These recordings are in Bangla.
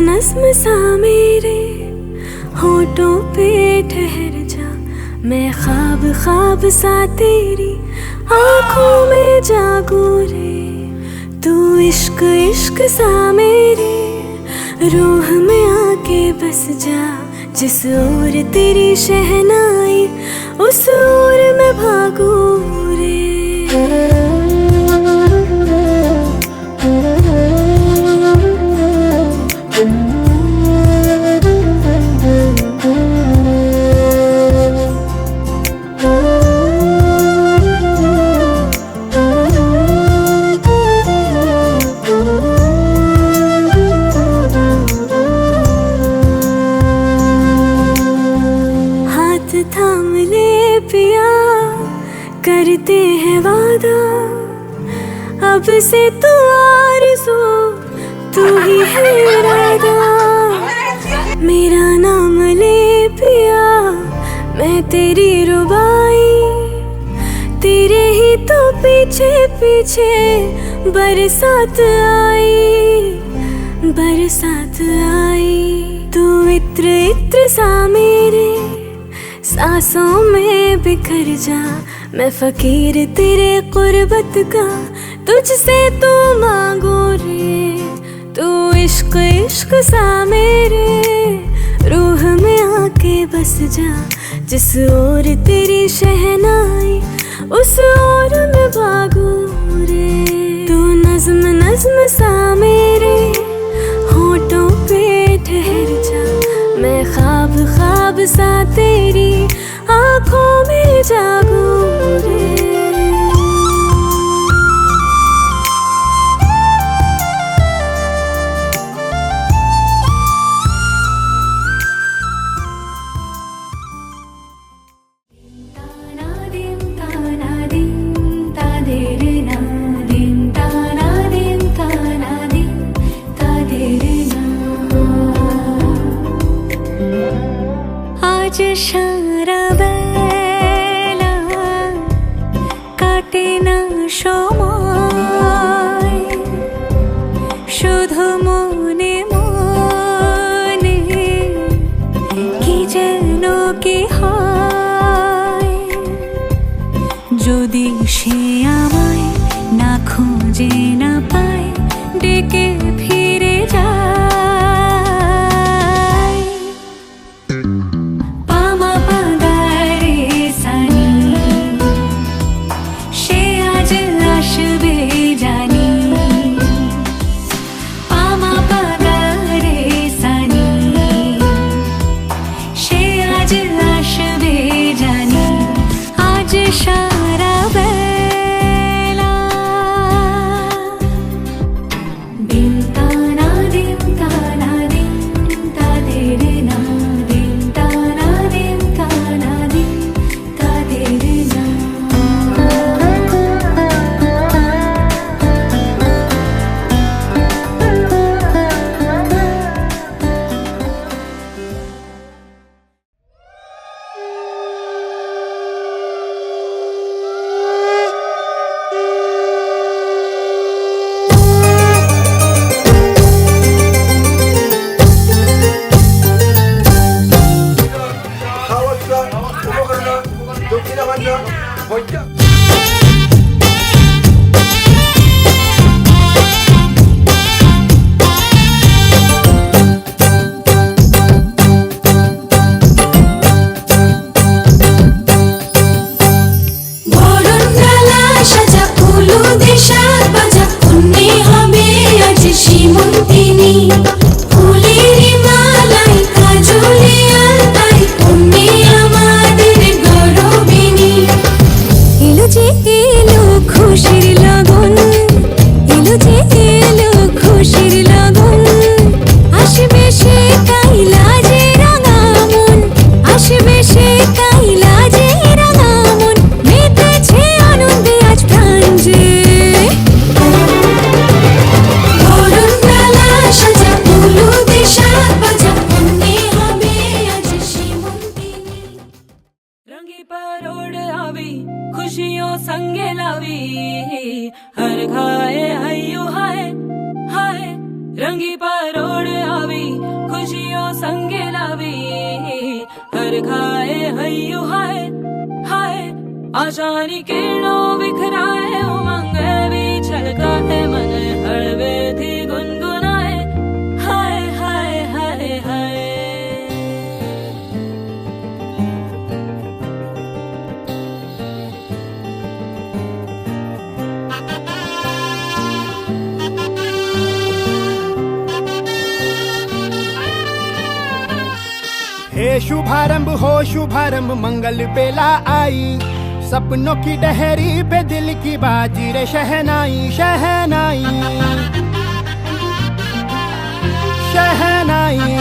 नज़्म सा मेरे होठों पे ठहर जा, मैं ख्वाब ख्वाब सा तेरी आँखों में जागूं रे। तू इश्क इश्क सा मेरे रूह में आके बस जा, जिस ओर तेरी शहनाई उस ओर मैं भागूं रे। थाम ले पिया, करते हैं वादा, अब से तू आरज़ू तू ही है इरादा। मेरा नाम ले पिया, मैं तेरी रुबाई, तेरे ही तो पीछे पीछे बरसात आई, बरसात आई। तू इत्र इत्र सा मेरे सांसों में बिखर जा, मैं फकीर तेरे कुर्बत का, तुझसे तू मांगो रे। तू इश्क इश्क सा मेरे रूह में आके बस जा, जिस ओर तेरी शहनाई उस ओर मैं भागूं रे। तू नज़्म नज़्म सा मेरे होठों पे ठहर जा, मैं ख्वाब ख्वाब सा तेरी आँखों में जागूं रे। आज সারা বেলা কাটে না সময়, শুধু মনে মনে কি যেন কি হয়। যদি সে আমায় না খুঁজে না পায়, ডেকে ফিরে যায়। रंगी परोड़ आवी खुशियों संगे लावी हर खाए हय्यू हाय हाय आशानी किरणों बिखराए उमंग भी छलका है मन हड़वे थी गुनगुनाए हाय हाय हे शुभारंभ हो शुभारंभ मंगल बेला आई, सपनों की डहरी पे दिल की बाजी रे शहनाई शहनाई शहनाई।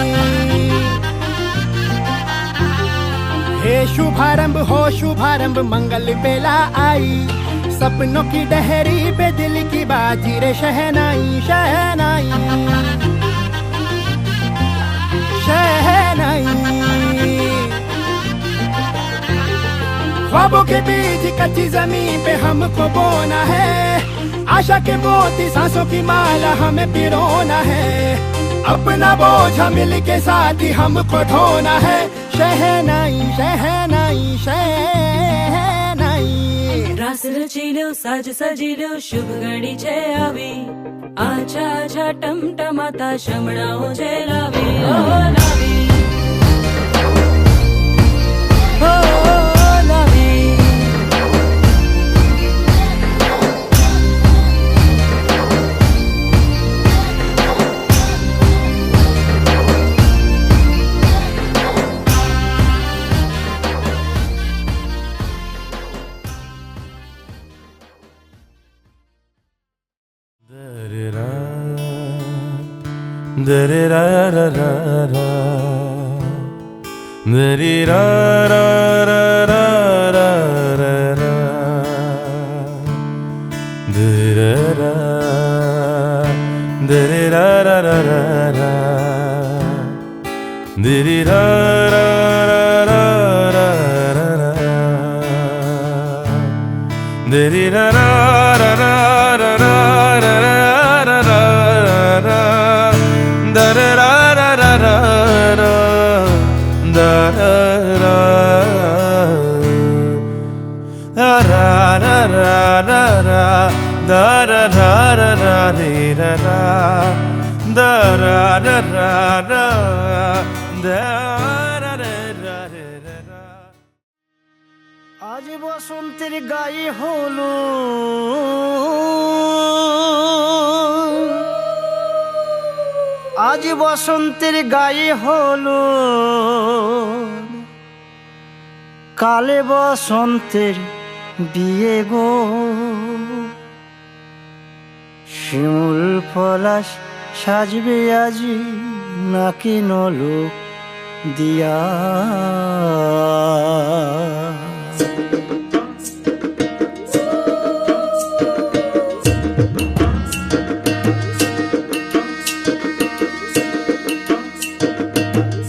हे शुभारंभ हो शुभारंभ मंगल बेला आई, सपनों की डहरी पे दिल की बाजी रे शहनाई शहनाई शहनाई। ख्वाबों के बीज कच्ची जमीन पे हमको बोना है, आशा के मोती सांसों की माला हमें पिरोना है, अपना बोझा मिल के साथ ही हमको ढोना है। शहनाई शहनाई शहनाई। रास रचिलो साज सजिलो शुभ घड़ी छे आवी, आछा आछा टमटमाता शमणाओ जे लावी ओ लावी ओ लावी। আজ বসন্তের গায়ে হলো আজ বসন্তের গায়ে হলো, কালে বসন্তের বিয়ে গো। শিমুল পলাশ সাজবে আজি নাকি নলোক দিয়া।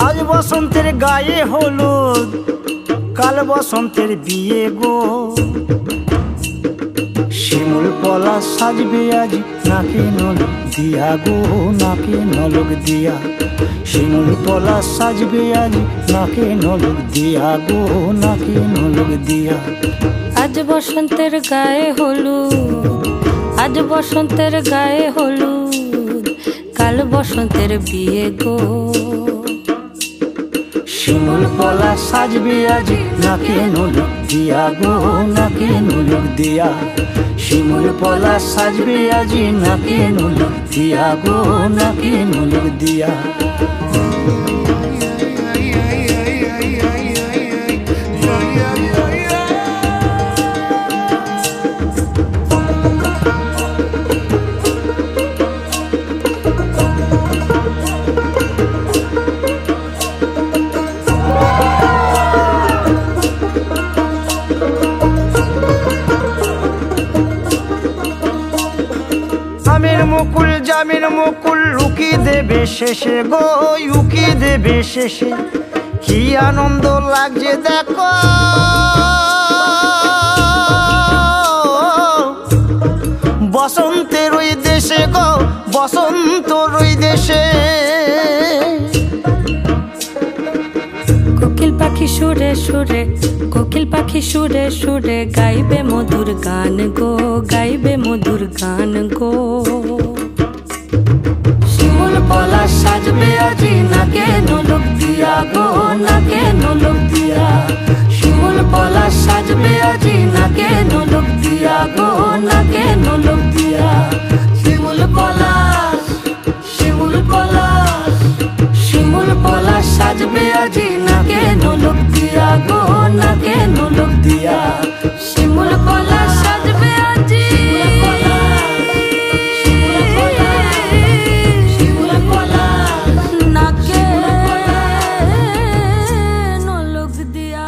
আজ বসন্তের গায়ে হলুদ, কাল বসন্তের বিয়ে গো। শিমুল পলাশ সাজবে আজ নাকে নলক দিয়া গো, নাকে নলক দিয়া। শিমুল পলাশ সাজবে আজ নাকে নলক দিয়া গো, নাকে নলক দিয়া। আজ বসন্তের গায়ে হলুদ, আজ বসন্তের গায়ে হলুদ, কাল বসন্তের বিয়ে গো। শিমুল পলাশ সাজবে আজ নাকে নলক দিয়া গো, নাকে নলক দিয়া। শিমুল পলাশ সাজবে আজ নাকে নলক দিয়া গো, নাকে নলক দিয়া। মুকুল জামিন মুকুল লুকি দেবে শেষে গো, উকি দেবে শেষে। কি আনন্দ লাগছে দেখো, বসন্তের ওই দেশে গো, বসন্তর ওই দেশে। কোকিল পাখি সুরে সুরে, কোকিল পাখি সুরে সুরে গাইবে মধুর গান গো, গাইবে মধুর গান গো। শিমুল পলাশ সাজবে আজি নাকে নলক দিয়া গো, নাকে নলক দিয়া। শিমুল পলাশ সাজবে আজি নাকে নলক দিয়া গো, নাকে নলক দিয়া। শিমুল পলাশ, শিমুল পলাশ, শিমুল পলাশ সাজবে আজি নাকে নোলক দিয়া গো নাকে নোলক দিয়া শিমুল পলা সাজবে আজি শিমুল পলা নাকে নোলক দিয়া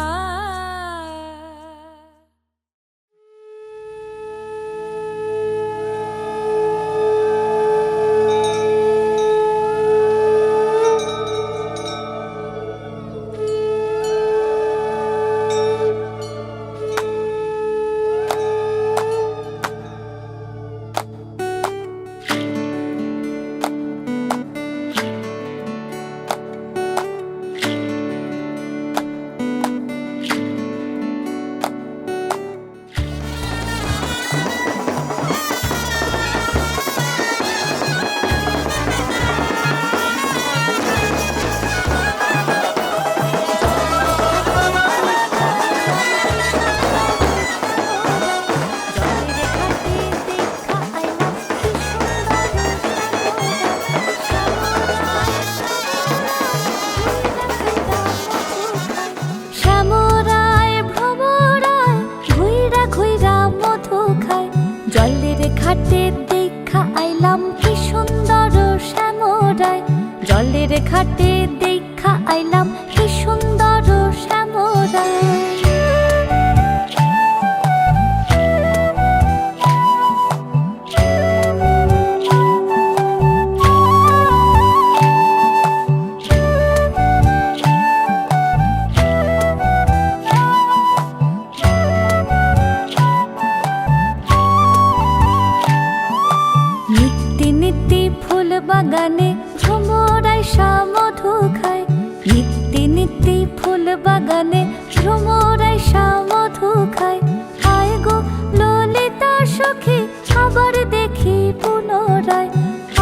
ঘাটে দেখা আইলাম কি সুন্দর শ্যামরায় জলের ঘাটে দেখা আইলাম কি সুন্দর শ্যামরায় বাগানে ভ্রমরাই মধু খায় নিত্যি নিত্যি ফুল বাগানে ভ্রমরাই মধু খায় আয় গো ললিতা সখী আবার দেখি পুনরায়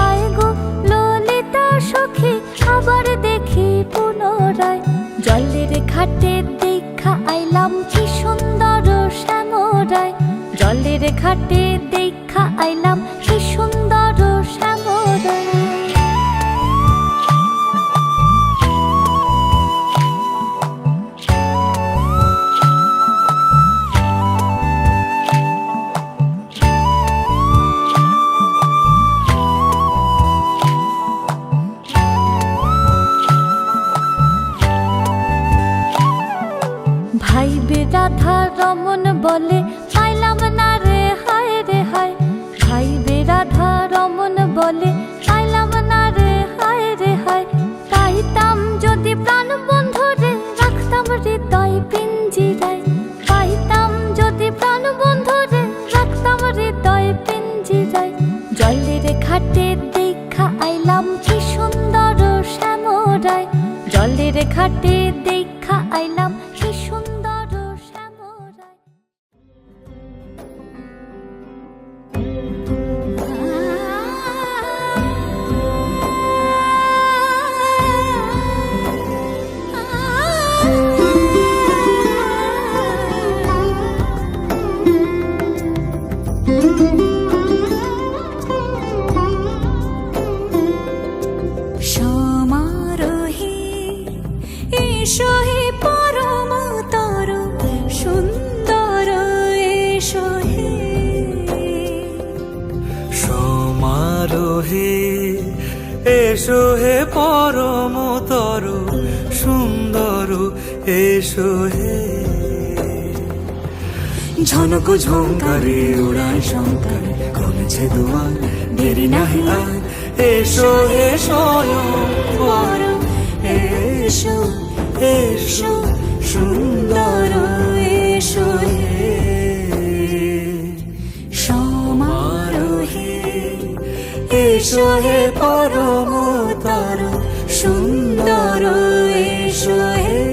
আয় গো ললিতা সখী আবার দেখি পুনরায় জলের ঘাটে দেখা আইলাম কি সুন্দর শ্যামরায় জলের ঘাটে দেখা আইলাম কি সুন্দর শ্যামরায় ভাই বে রাধা রমন বলে পাইলাম না রে হায় রে হায় ভাই বে রাধা রমন বলে পাইলাম না রে হায় রে হায় পাইতাম যদি প্রাণ বন্ধু রে রাখতাম হৃদয় পিঞ্জিরায় পাইতাম যদি প্রাণ বন্ধু রে রাখতাম হৃদয় পিঞ্জিরায় জলের ঘাটে দেখা আইলাম কি সুন্দর শ্যামরায় জলের ঘাটে দেখা আইলাম কি সুন্দর শ্যামরায় সমারোহে এসো হে পরম তর সুন্দর এসো হে সমারোহে এসো হে পরমতর সুন্দর এসো হে ঝনক ঝঙ্কারে উড়ায় শঙ্কারে কমেছে দুয়ার দেরি নাহি আর এসো হে স্বয়ং পরম এসো এসো সুন্দর এসো হে সমারোহে এসো হে পরমতর সুন্দর এসো হে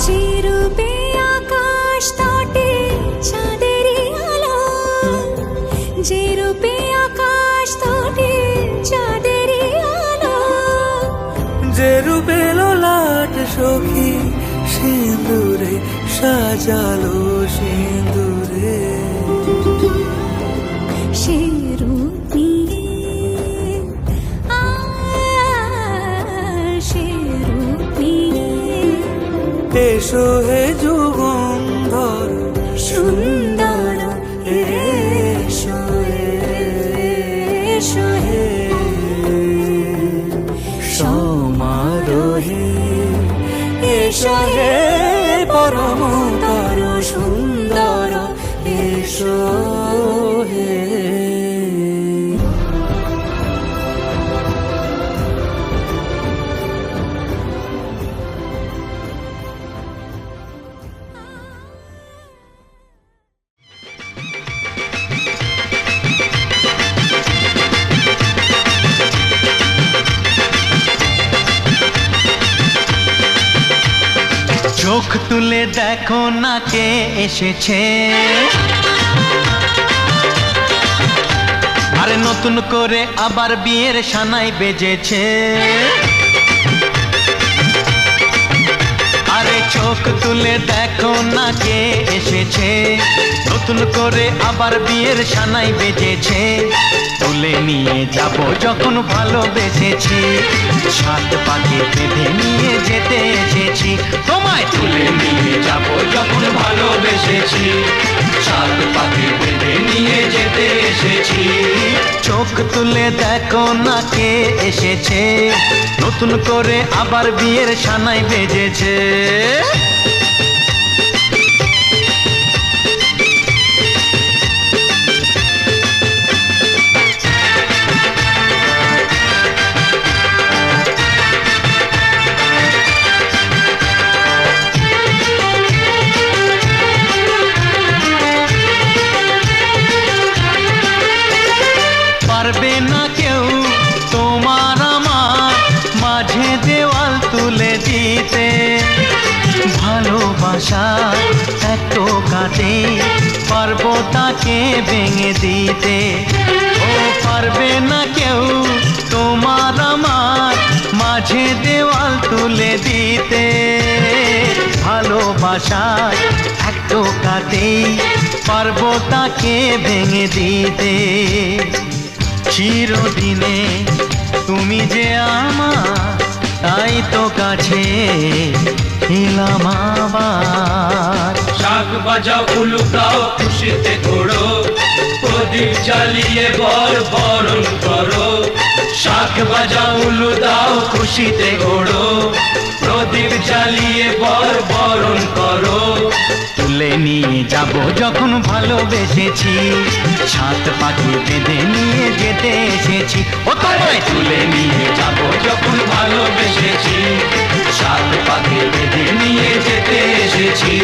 যে রূপে আকাশ তটে চাঁদেরই আলো যে রূপে আকাশ তটে চাঁদেরই আলো যে রূপে লোলাট সখী সিঁদুরে সাজালো সিঁদুরে সে রূপ নিয়ে সে রূপ নিয়ে এসো হে যুগন্ধর সুন্দর এসো এসো হে সমারোহে এসো হে পরমতর সুন্দর এসো হে চোখ তুলে দেখো না কে এসেছে, আরে নতুন করে আবার বিয়ের সানাই বেজেছে। আরে চোখ তুলে দেখো না কে এসেছে, নতুন করে আবার বিয়ের সানাই বেজেছে। তুলে নিয়ে যাব যখন ভালোবেসেছি, সাত পাকে বেঁধে নিয়ে যেতে এসেছি। তোমায় তুলে নিয়ে যাব যখন ভালোবেসেছি, সাত পাকে বেঁধে নিয়ে যেতে এসেছি। চোখ তুলে দেখো না কে এসেছে, নতুন করে আবার বিয়ের সানাই বেজেছে। পারবে না কেউ তোমার আমার মাঝে দেওয়াল তুলে দিতে, ভালোবাসা এত কাটে পারবো তাকে ভেঙে দিতে। ও পারবে না কেউ তোমার আমার মাঝে দেওয়াল তুলে দিতে, ভালোবাসা এত কাটে পারবো তাকে ভেঙে দিতে। চিরদিনে তুমি যে আমার, তাই তো কাছে এলাম আবার। শাক বাজাও উলু দাও খুশিতে ঘোড়ো, প্রদীপ জ্বালিয়ে বরণ করো। শাক বাজাও উলু দাও খুশিতে ঘোড়ো, প্রদীপ জ্বালিয়ে বরণ করো। তুলে নিয়ে যাব যখন ভালোবেসেছি, সাত পাখি বেঁধে নিয়ে যেতে এসেছি। ও তোমায় তুলে নিয়ে যাব যখন ভালোবেসেছি, সাত পাখি বেঁধে নিয়ে যেতে এসেছি।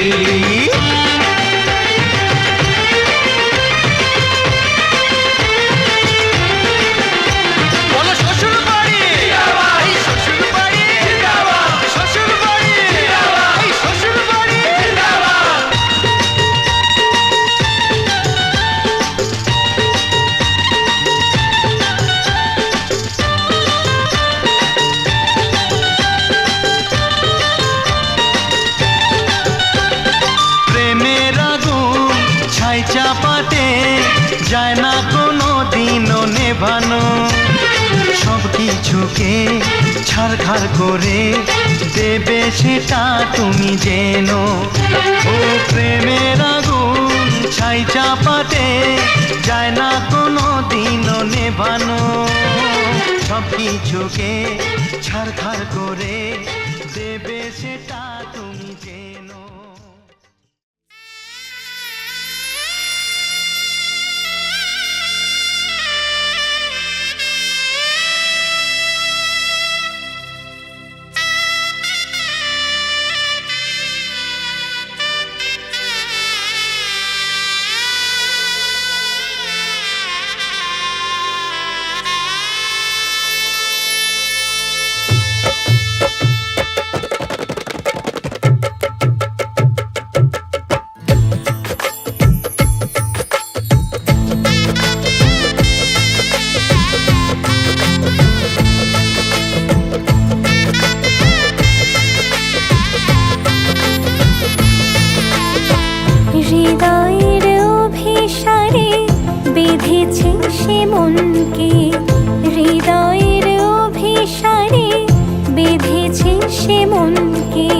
চাপাতে যায় না কোনো দিনও নেভানো, সব কিছুকে ছারখার করে দেবে সেটা তুমি জেনো। ও প্রেমের আগুন ছাই চাপাতে যায় না কোনো দিনও নেভানো, সব কিছুকে ছারখার করে দেবে সেটা তুমি জেনো। মনকে হৃদয়ের অভিসারে বেঁধেছে সে মনকে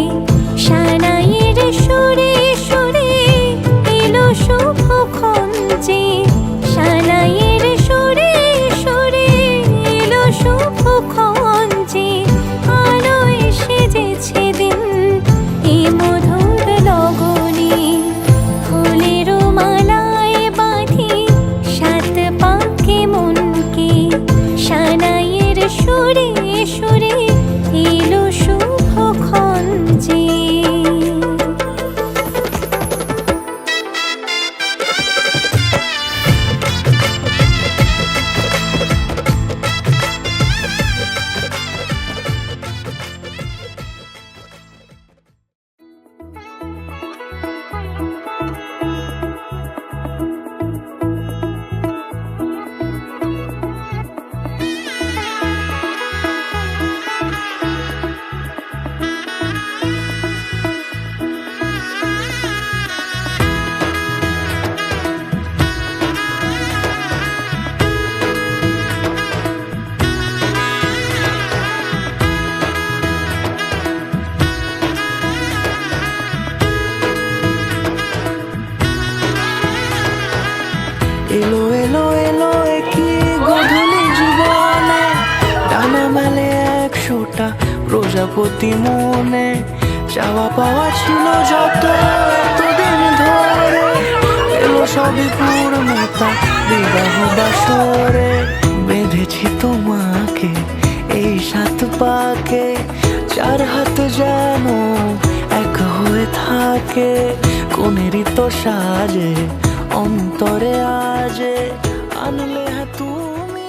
সানাইয়ের সুরে সুরে এলো শুভক্ষণ যে সানাইয়ের সুরে সুরে এলো শুভক্ষণ যে আলোয় সেজেছে দিন এ মধুর লগনে ফুলের মালায় বাঁধি সাত পাকে মনকে সানাইয়ের সুরে সুরে এলো শুভক্ষণ যে এলো এলো এলো কি গধূলি জীবনে ডানা মেলে 100টা প্রজাপতি মনে চাওয়া পাওয়া ছিল যত এতদিন ধরে এলো সবই পূর্ণতা বিবাহ বাসরে বেঁধেছি তোমাকে এই 7 পাকে 4 হাত যেন এক হয়ে থাকে কোনেরই তো সাজে অন্তরে আজে আনলে হ্যাঁ তুমি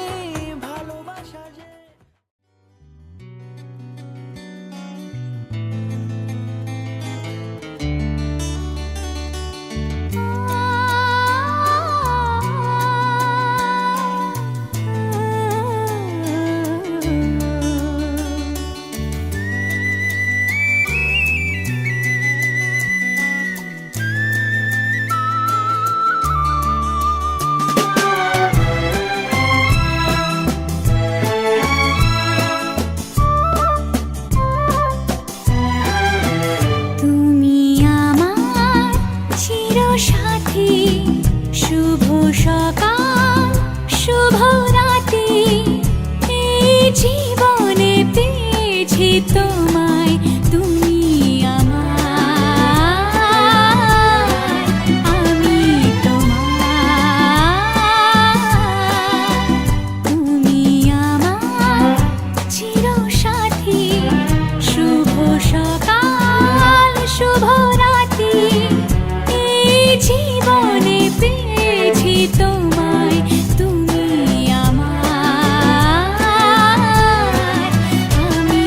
ভালোবাসা যে তুমি আমার চিরসাথী শুভ সকাল শুভ রাতি এই জীবনে পেয়েছি তোমায় তুমি আমার আমি তোমার তুমি আমার চিরসাথী শুভ সকাল শুভ রাতি এই জীবনে পেয়েছি তোমায় তুমি আমার আমি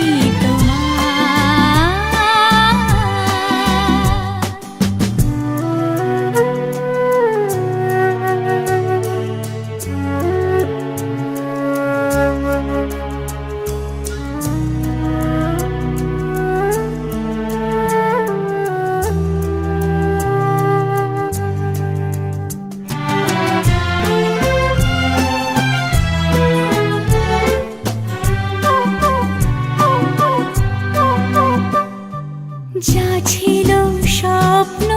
যা ছিল স্বপ্ন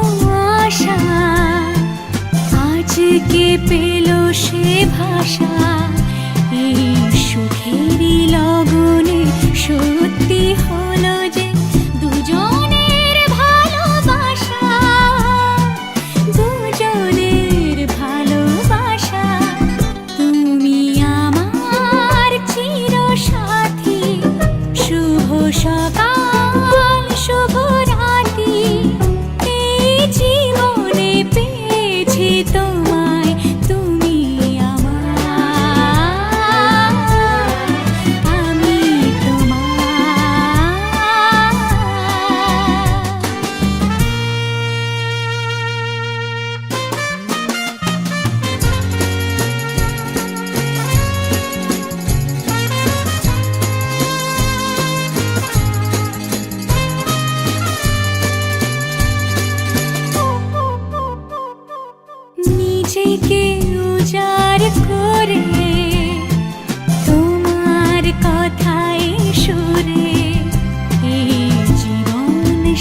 আশা আজকে পেল সে ভাষা এই সুখেরই লগনে সত্যি হলো যে দুজনের ভালোবাসা দুজনের ভালোবাসা তুমি আমার চিরসাথী শুভ সকাল শুভ রাতি এই জীবনে পেয়েছি তোমায় তুমি আমার আমি নিজেকে উজাড় করে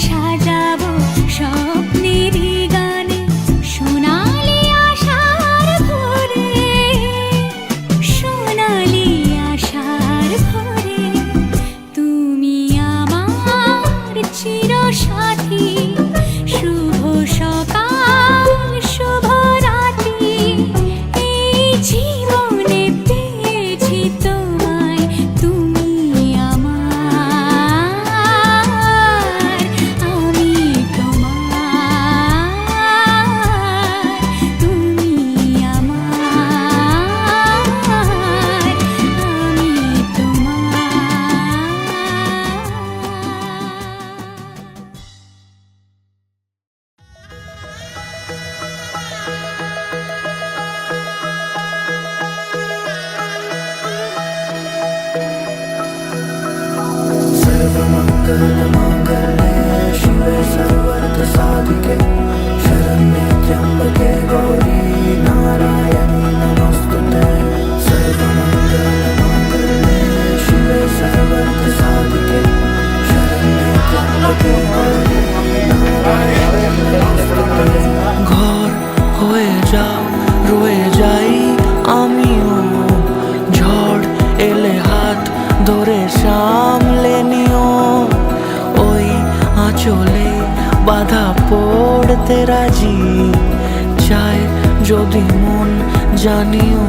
সাজাবো স্বপ্নেরই গানে সোনালি আশার ভোরে, সোনালি আশার ভোরে। তুমি আমার চিরসাথী, শুভ সকাল শুভ রাত্রি। এই জীবনে পেয়েছি তোমায়, তুমি আমার, আমি তোমার। তুমি আমার, আমি তোমার। ঘর হয়ে যাও, রয়ে যাই আমিও। ঝড় এলে হাত ধরে সামলে নিও। ওই আঁচলে বাধা পড়তে রাজি, চাই যদি মন জানিও।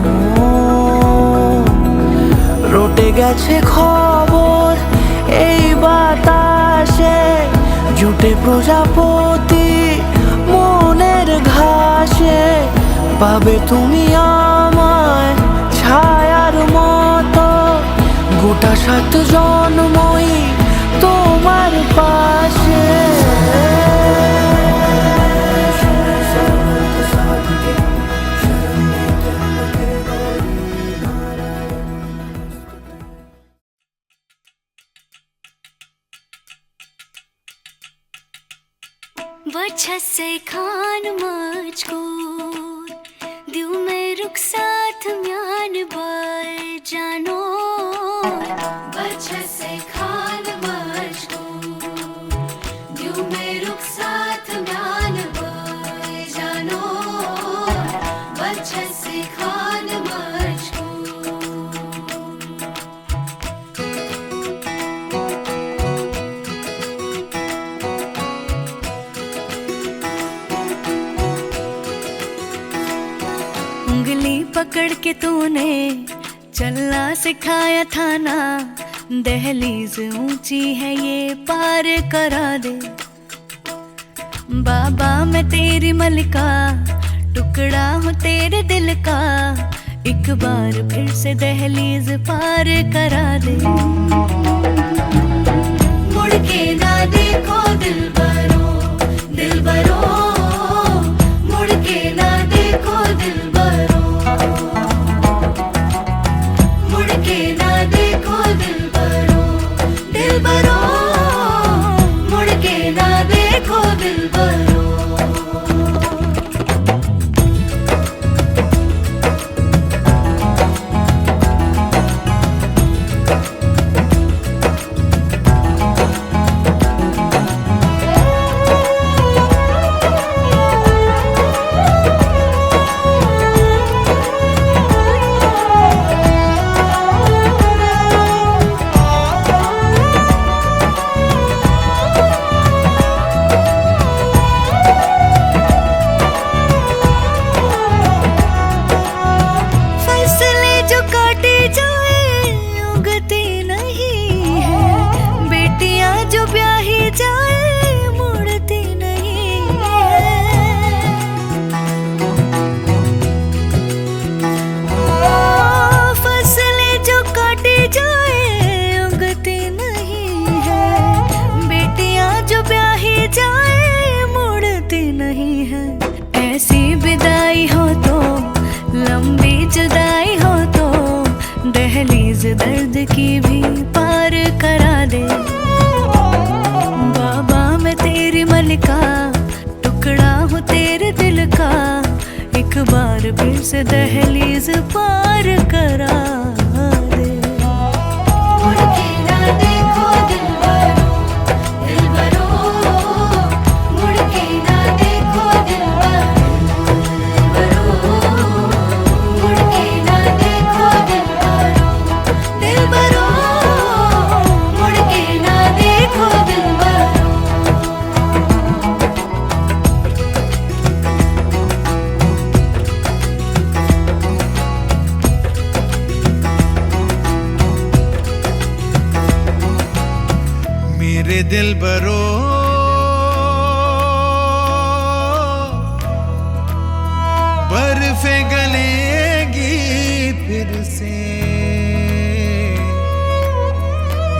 রটে গেছে খবর এই বাতাসে, জুটে প্রজাপতি মনের ঘাসে। পাবে তুমি আমায় ছায়ার মতো, গোটা 7 জন্মই তোমার পাশে। वजह से खान मुझको दिल में रुख साथ म्यान बार जानो। वजह से खान मुझको दिल में रुख साथ म्यान बार जानो। वजह से खान मुझको उंगली पकड़ के तूने चलना सिखाया था ना। दहलीज ऊंची है ये पार करा दे। बाबा मैं तेरी मलिका, टुकड़ा हूँ तेरे दिल का। एक बार फिर से दहलीज पार करा दे। मुड़ के ना देखो दिलबरो, दिलबरो। मुड़ के ना देखो दिलबरो, मुड़ के ना देखो दिलबरो, दिलबरो। मुड़ के ना देखो दिलबरो। दहलीज दर्द की भी पार करा दे। बाबा मैं तेरी मलिका, टुकड़ा हूँ तेरे दिल का। एक बार फिर से दहलीज पार करा दे। मुड़ के ना देखो दिलबरो, दिलबरो। दिलबरो बर्फे गलेगी फिर से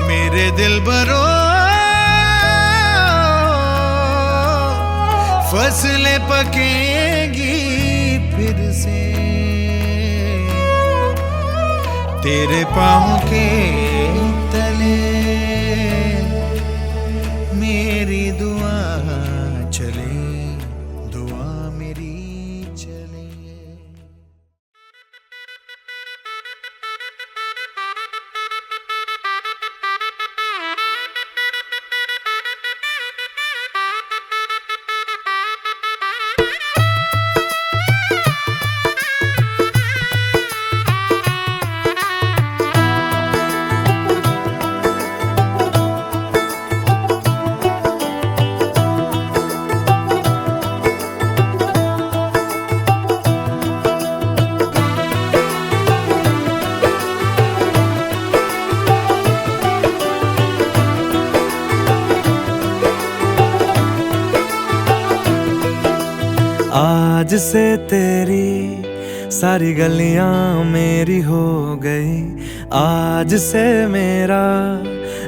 मेरे दिलबरो फसलें पकेगी फिर से तेरे पाँव के तले मेरी दुआ चले दुआ मेरी चले। आज से तेरी सारी गलियां मेरी हो गई, आज से मेरा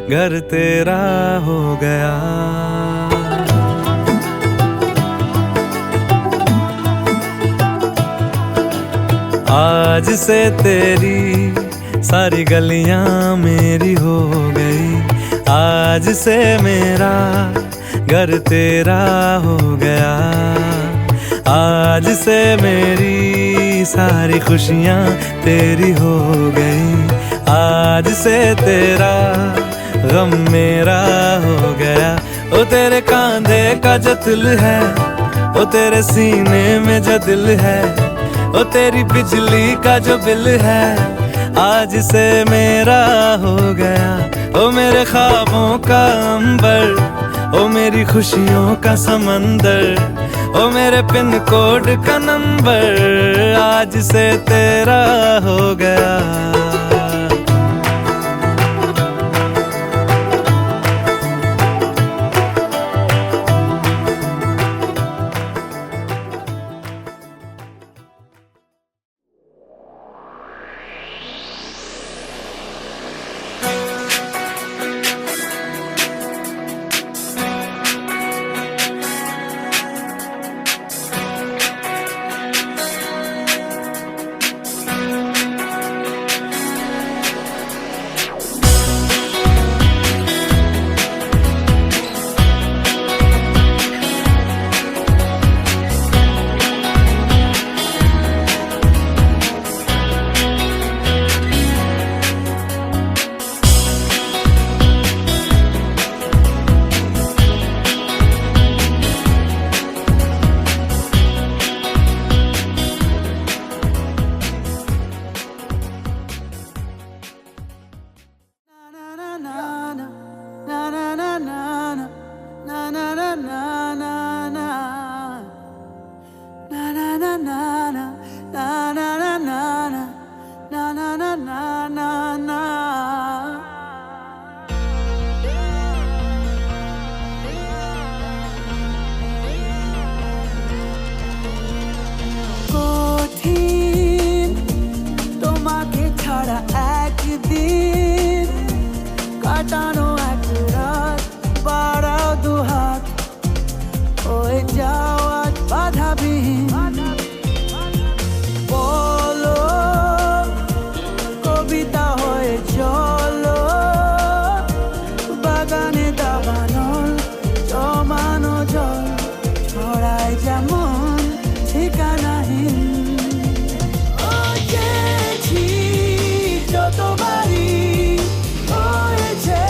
घर तेरा हो गया। आज से तेरी सारी गलियां मेरी हो गई, आज से मेरा घर तेरा हो गया। आज से मेरी सारी खुशियाँ तेरी हो गई, आज से तेरा गम मेरा हो गया। ओ तेरे कांधे का जो दिल है, ओ तेरे सीने में जो दिल है, ओ तेरी बिजली का जो बिल है, आज से मेरा हो गया। ओ मेरे ख्वाबों का अंबर, ओ मेरी खुशियों का समंदर, ओ मेरे पिन कोड का नंबर, आज से तेरा हो गया। যতবারই হয়েছে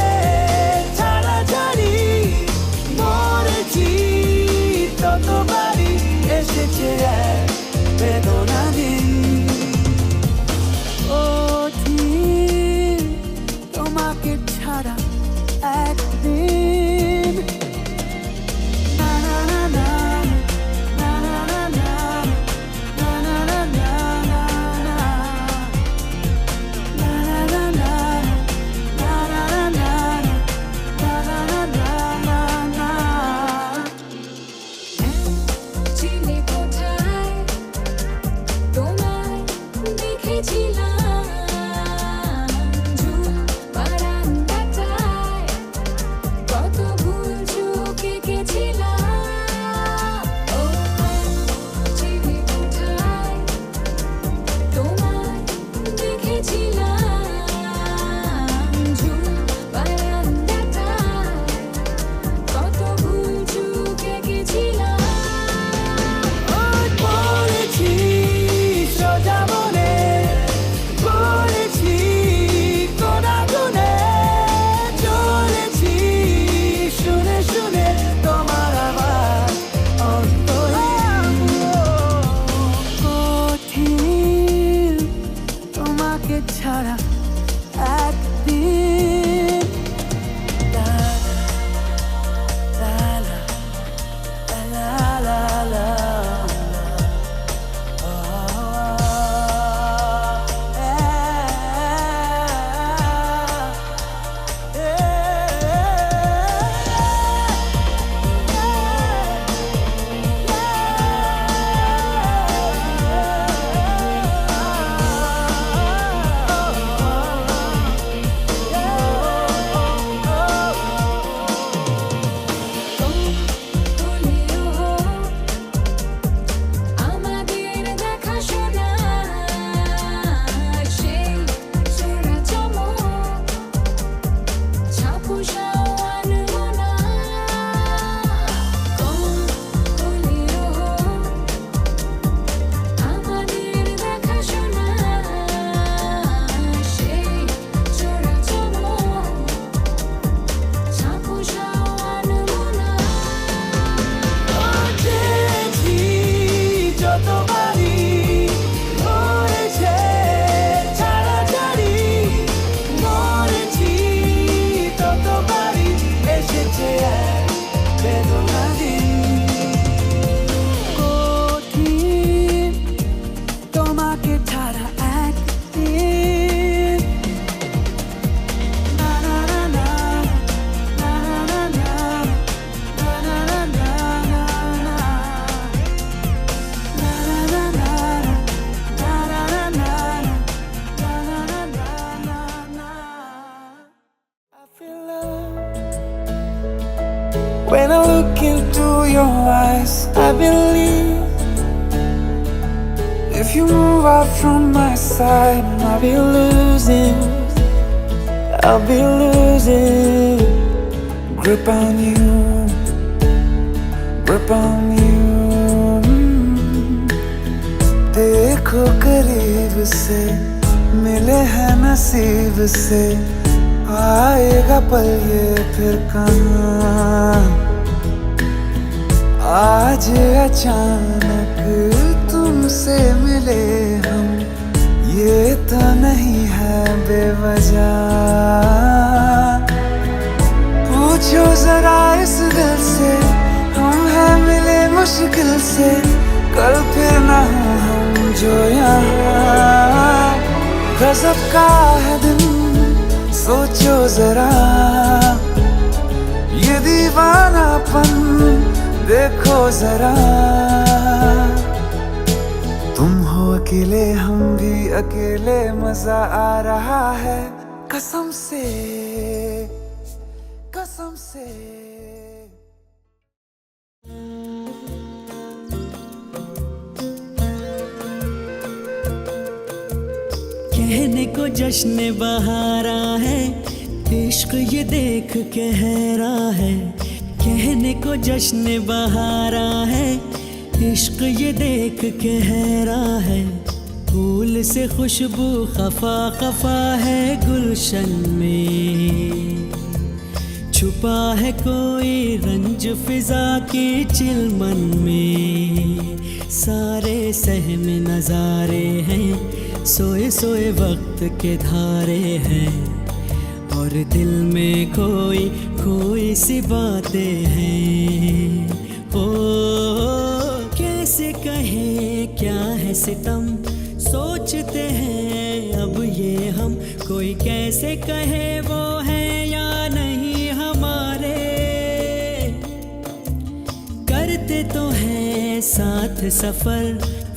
your eyes, I believe. If you move out from my side, I'll be losing grip on you, grip on you. देखो करीब से, मिले हैं नसीब से, आएगा पल ये फिर कहाँ। आज अचानक तुमसे मिले हम, ये तो नहीं है बेवजह। पूछो जरा इस दिल से, हम हैं मिले मुश्किल से, कल फिर ना हो हम जो यहाँ। गजब का है दिन, सोचो जरा, ये दीवानापन देखो जरा। तुम हो अकेले, हम भी अकेले, मजा आ रहा है कसम से, कसम से। कहने को जश्न बहारा है, इश्क ये देख के हैरा है। कहने को जश्न बहारा है, इश्क ये देख के हैरा है। फूल से खुशबू खफा खफा है गुलशन में, छुपा है कोई रंज फिजा की चिलमन में। सारे सहम नजारे हैं, सोए सोए वक्त के धारे हैं, और दिल में कोई कोई सी बातें हैं। ओ कैसे कहें क्या है सितम, सोचते हैं अब ये हम। कोई कैसे कहे वो है या नहीं हमारे, करते तो हैं साथ सफर,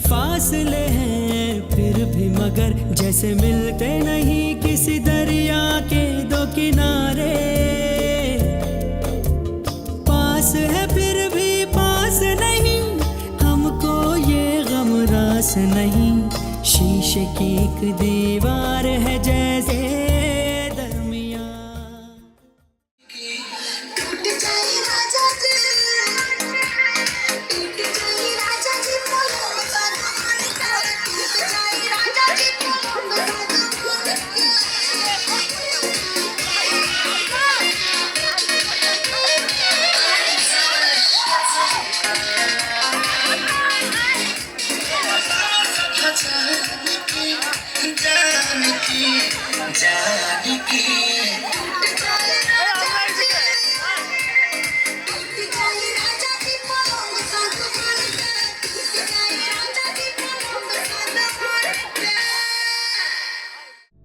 फासले हैं फिर भी मगर, जैसे मिलते नहीं किसी दरिया के दो किनारे। पास है फिर भी पास नहीं, हमको ये गम रास नहीं। शीशे की एक दीवार है जैसे दरमिया।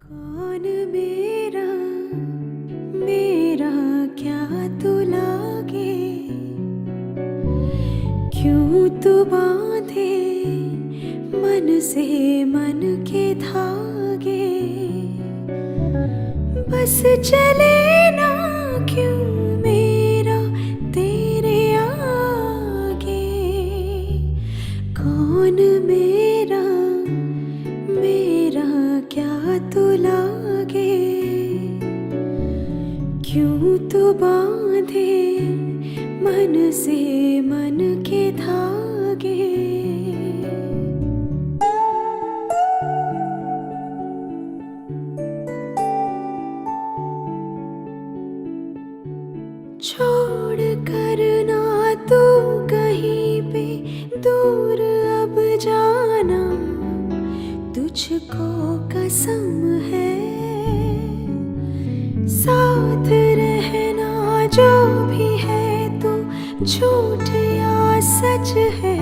कौन मेरा मेरा क्या तू लागे, क्यों तू बांधे मन से मन के धागे। बस चले ना क्यों मेरा तेरे आगे। कौन मेरा मेरा क्या तू लागे, क्यों तू बांधे मन से मन के धागे। छोड़ कर ना तू कहीं पे दूर अब जाना, तुझको कसम है। साथ रहना जो भी है तू झूठ या सच है।